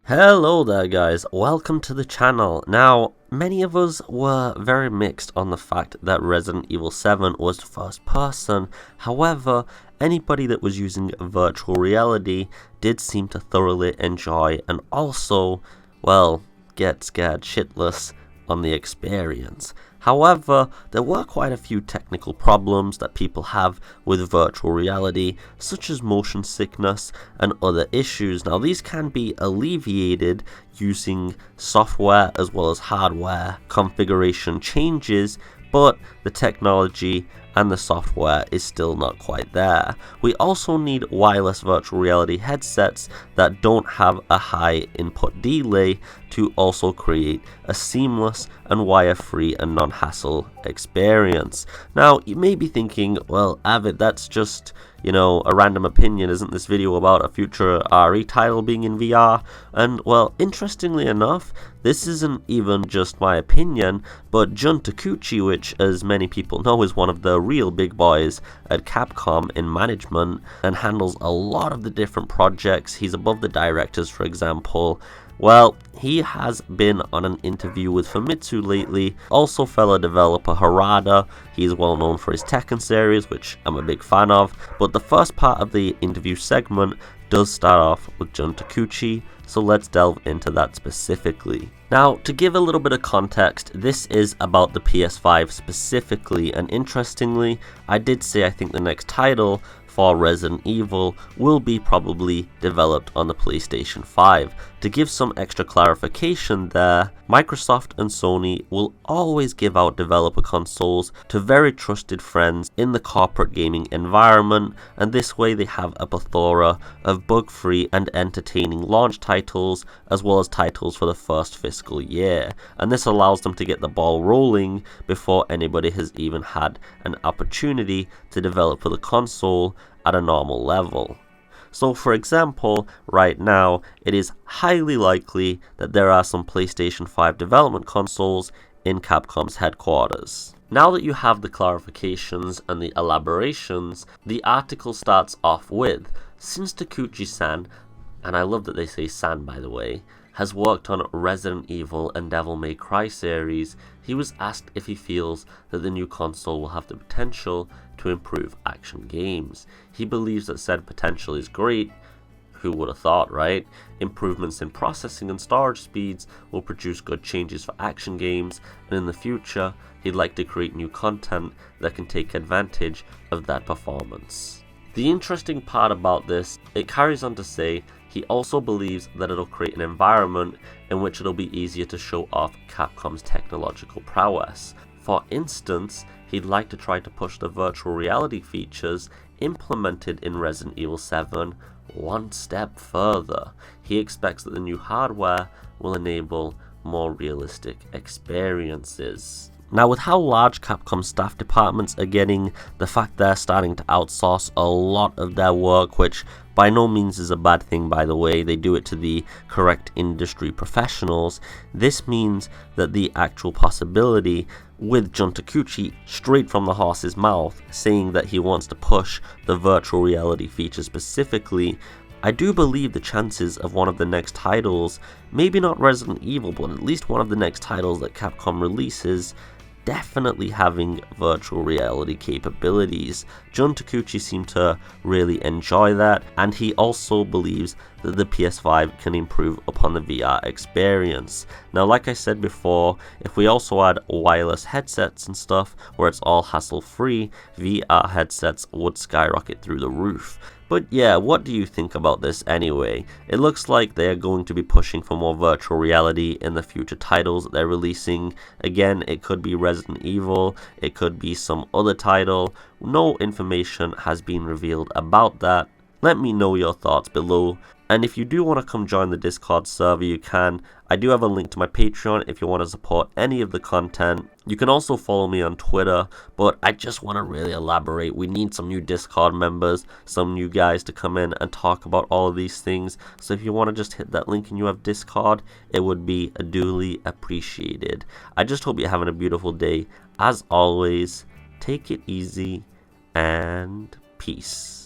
Hello there guys, welcome to the channel. Now, many of us were very mixed on the fact that Resident Evil 7 was first person. However, anybody that was using virtual reality did seem to thoroughly enjoy and also, well, get scared shitless on the experience. However, there were quite a few technical problems that people have with virtual reality, such as motion sickness and other issues. Now, these can be alleviated using software as well as hardware configuration changes, but the technology and the software is still not quite there. We also need wireless virtual reality headsets that don't have a high input delay to also create a seamless and wire-free and non-hassle experience. Now, you may be thinking, well, Avid, that's just, a random opinion. Isn't this video about a future RE title being in VR? And, well, interestingly enough, this isn't even just my opinion, but Jun Takeuchi, which as many people know is one of the real big boys at Capcom in management and handles a lot of the different projects. He's above the directors, for example. Well, he has been on an interview with Famitsu lately. Also, fellow developer Harada. He's well known for his Tekken series, which I'm a big fan of. But the first part of the interview segment does start off with Jun Takeuchi, so let's delve into that specifically. Now, to give a little bit of context, this is about the PS5 specifically, and interestingly, I did say I think the next title for Resident Evil will be probably developed on the PlayStation 5. To give some extra clarification there, Microsoft and Sony will always give out developer consoles to very trusted friends in the corporate gaming environment, and this way they have a plethora of bug-free and entertaining launch titles as well as titles for the first fiscal year, and this allows them to get the ball rolling before anybody has even had an opportunity to develop for the console at a normal level. So for example, right now, it is highly likely that there are some PlayStation 5 development consoles in Capcom's headquarters. Now that you have the clarifications and the elaborations, the article starts off with, since Takeuchi-san, and I love that they say san by the way, has worked on Resident Evil and Devil May Cry series, he was asked if he feels that the new console will have the potential to improve action games. He believes that said potential is great. Who would have thought, right? Improvements in processing and storage speeds will produce good changes for action games, and in the future, he'd like to create new content that can take advantage of that performance. The interesting part about this, it carries on to say, he also believes that it'll create an environment in which it'll be easier to show off Capcom's technological prowess. For instance, he'd like to try to push the virtual reality features implemented in Resident Evil 7 one step further. He expects that the new hardware will enable more realistic experiences. Now, with how large Capcom staff departments are getting, the fact they're starting to outsource a lot of their work, which by no means is a bad thing by the way, they do it to the correct industry professionals, this means that the actual possibility with Jun Takeuchi straight from the horse's mouth saying that he wants to push the virtual reality feature specifically, I do believe the chances of one of the next titles, maybe not Resident Evil, but at least one of the next titles that Capcom releases, definitely having virtual reality capabilities. Jun Takeuchi seemed to really enjoy that, and he also believes that the PS5 can improve upon the VR experience. Now, like I said before, if we also add wireless headsets and stuff where it's all hassle-free, VR headsets would skyrocket through the roof. But yeah, what do you think about this anyway? It looks like they're going to be pushing for more virtual reality in the future titles that they're releasing. Again, it could be Resident Evil, it could be some other title. No information has been revealed about that. Let me know your thoughts below. And if you do want to come join the Discord server, you can. I do have a link to my Patreon if you want to support any of the content. You can also follow me on Twitter, but I just want to really elaborate. We need some new Discord members, some new guys to come in and talk about all of these things. So if you want to just hit that link and you have Discord, it would be duly appreciated. I just hope you're having a beautiful day. As always, take it easy and peace.